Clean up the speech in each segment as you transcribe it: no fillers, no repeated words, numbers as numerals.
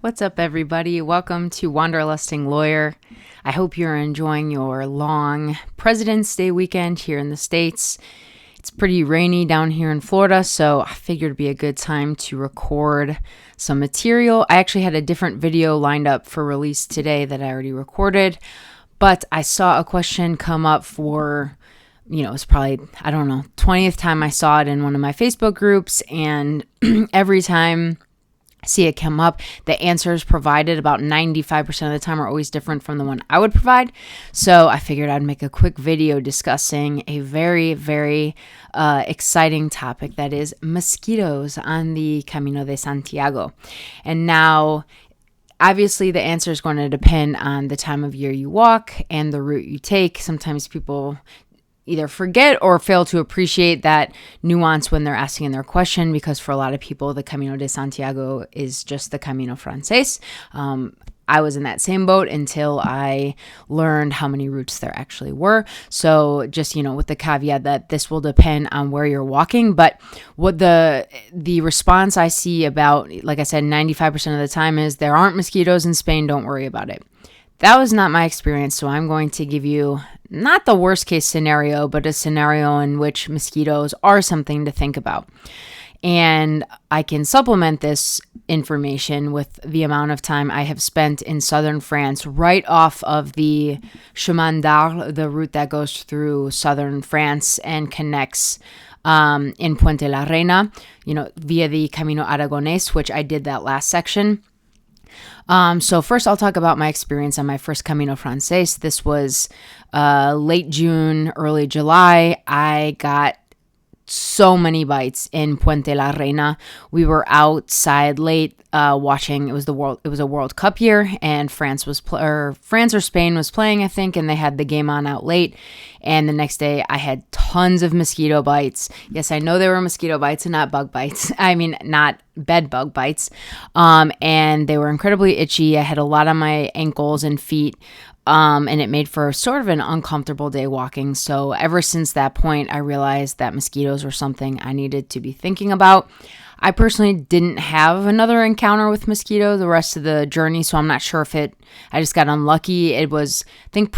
What's up, everybody? Welcome to Wanderlusting Lawyer. I hope you're enjoying your long President's Day weekend here in the States. It's pretty rainy down here in Florida, so I figured it'd be a good time to record some material. I actually had a different video lined up for release today that I already recorded, but I saw a question come up for, it's probably, 20th time I saw it in one of my Facebook groups, and every time see it come up, the answers provided about 95% of the time are always different from the one I would provide. So I figured I'd make a quick video discussing a very, very exciting topic, that is mosquitoes on the Camino de Santiago. And now, obviously, the answer is going to depend on the time of year you walk and the route you take. Sometimes people either forget or fail to appreciate that nuance when they're asking their question, because for a lot of people, the Camino de Santiago is just the Camino Francés. I was in that same boat until I learned how many routes there actually were. So just, with the caveat that this will depend on where you're walking. But what the response I see about, like I said, 95% of the time is there aren't mosquitoes in Spain, don't worry about it. That was not my experience, so I'm going to give you not the worst case scenario, but a scenario in which mosquitoes are something to think about. And I can supplement this information with the amount of time I have spent in southern France, right off of the Chemin d'Arles, the route that goes through southern France and connects in Puente la Reina, via the Camino Aragonés, which I did that last section. So first I'll talk about my experience on my first Camino Francés. This was late June, early July. I got so many bites in Puente la Reina. We were outside late watching. It was a World Cup year, and France or Spain was playing, I think, and they had the game on out late. And the next day I had tons of mosquito bites. Yes, I know they were mosquito bites and not bug bites. I mean, not bed bug bites. And they were incredibly itchy. I had a lot on my ankles and feet. And it made for sort of an uncomfortable day walking. So ever since that point, I realized that mosquitoes were something I needed to be thinking about. I personally didn't have another encounter with mosquitoes the rest of the journey, so I'm not sure if I just got unlucky. It was, I think,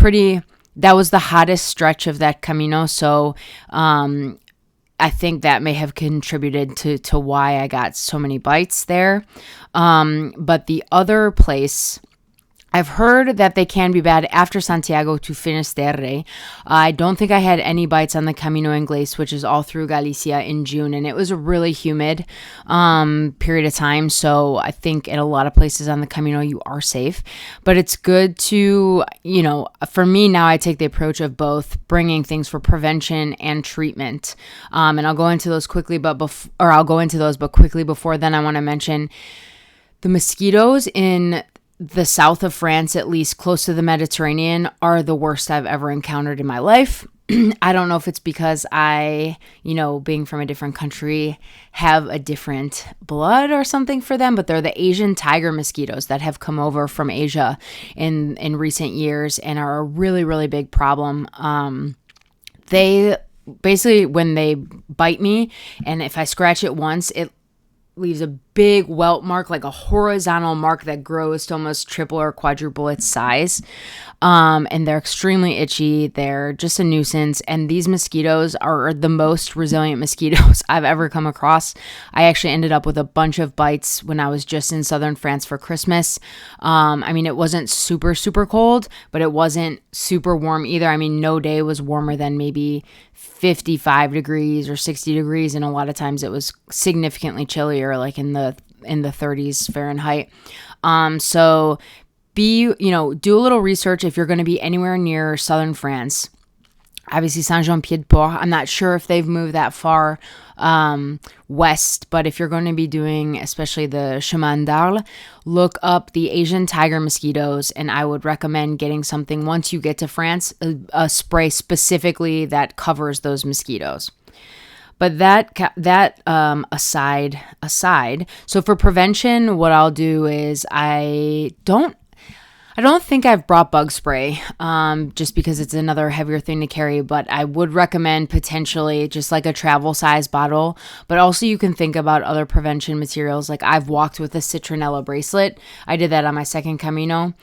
that was the hottest stretch of that Camino, so I think that may have contributed to why I got so many bites there. But the other place, I've heard that they can be bad after Santiago to Finisterre. I don't think I had any bites on the Camino Inglés, which is all through Galicia, in June, and it was a really humid period of time, so I think in a lot of places on the Camino you are safe. But it's good to, for me now, I take the approach of both bringing things for prevention and treatment, and I'll go into those quickly, but quickly before then I want to mention the mosquitoes in the south of France, at least close to the Mediterranean, are the worst I've ever encountered in my life. I don't know if it's because I, being from a different country, have a different blood or something for them, but they're the Asian tiger mosquitoes that have come over from Asia in recent years and are a really, really big problem. They basically, when they bite me, and if I scratch it once, it leaves a big welt mark, like a horizontal mark that grows to almost triple or quadruple its size. And they're extremely itchy. They're just a nuisance. And these mosquitoes are the most resilient mosquitoes I've ever come across. I actually ended up with a bunch of bites when I was just in southern France for Christmas. It wasn't super, super cold, but it wasn't super warm either. No day was warmer than maybe 55 degrees or 60 degrees, and a lot of times it was significantly chillier, like in the 30s Fahrenheit. So do a little research if you're going to be anywhere near southern France. Obviously, Saint-Jean-Pied-de-Port, I'm not sure if they've moved that far west, but if you're going to be doing especially the Chemin d'Arles, look up the Asian tiger mosquitoes, and I would recommend getting something once you get to France, a spray specifically that covers those mosquitoes. But that aside, so for prevention, what I'll do is I don't I don't think I've brought bug spray, just because it's another heavier thing to carry, but I would recommend potentially just like a travel size bottle. But also you can think about other prevention materials. Like I've walked with a citronella bracelet. I did that on my second Camino.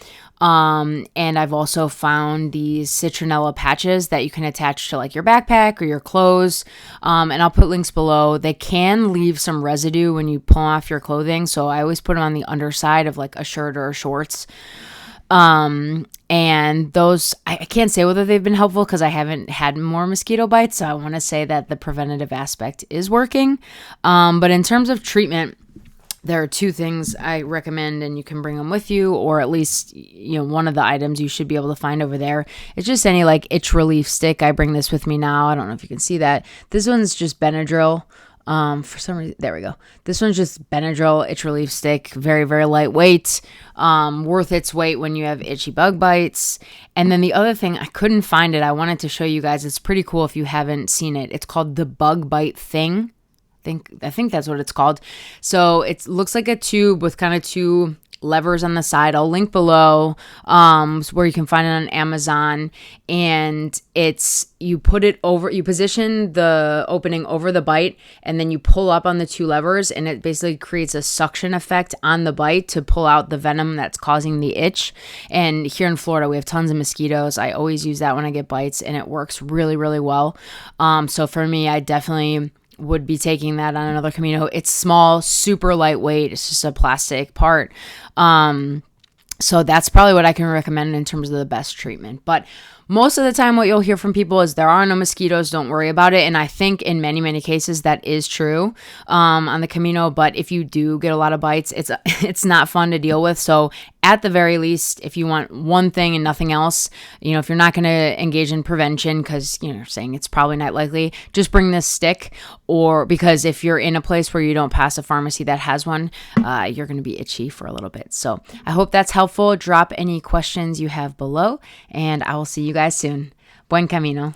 And I've also found these citronella patches that you can attach to like your backpack or your clothes. And I'll put links below. They can leave some residue when you pull off your clothing. So I always put them on the underside of like a shirt or shorts. And those, I can't say whether they've been helpful because I haven't had more mosquito bites. So I want to say that the preventative aspect is working. But in terms of treatment, there are two things I recommend, and you can bring them with you, or at least, one of the items you should be able to find over there. It's just any like itch relief stick. I bring this with me now. I don't know if you can see that. This one's just Benadryl. For some reason, there we go. This one's just Benadryl itch relief stick, very, very lightweight, worth its weight when you have itchy bug bites. And then the other thing, I couldn't find it. I wanted to show you guys. It's pretty cool if you haven't seen it. It's called the Bug Bite Thing. I think that's what it's called. So it looks like a tube with kind of two levers on the side. I'll link below where you can find it on Amazon, and you position the opening over the bite, and then you pull up on the two levers, and it basically creates a suction effect on the bite to pull out the venom that's causing the itch. And here in Florida we have tons of mosquitoes. I always use that when I get bites, and it works really, really well. So for me, I definitely would be taking that on another Camino. It's small, super lightweight. It's just a plastic part. So that's probably what I can recommend in terms of the best treatment. But most of the time what you'll hear from people is there are no mosquitoes, don't worry about it. And I think in many, many cases that is true on the Camino. But if you do get a lot of bites, it's not fun to deal with. So at the very least, if you want one thing and nothing else, if you're not going to engage in prevention because, you're saying it's probably not likely, just bring this stick. Or because if you're in a place where you don't pass a pharmacy that has one, you're going to be itchy for a little bit. So I hope that's helpful. Drop any questions you have below, and I will see you guys soon. Buen camino.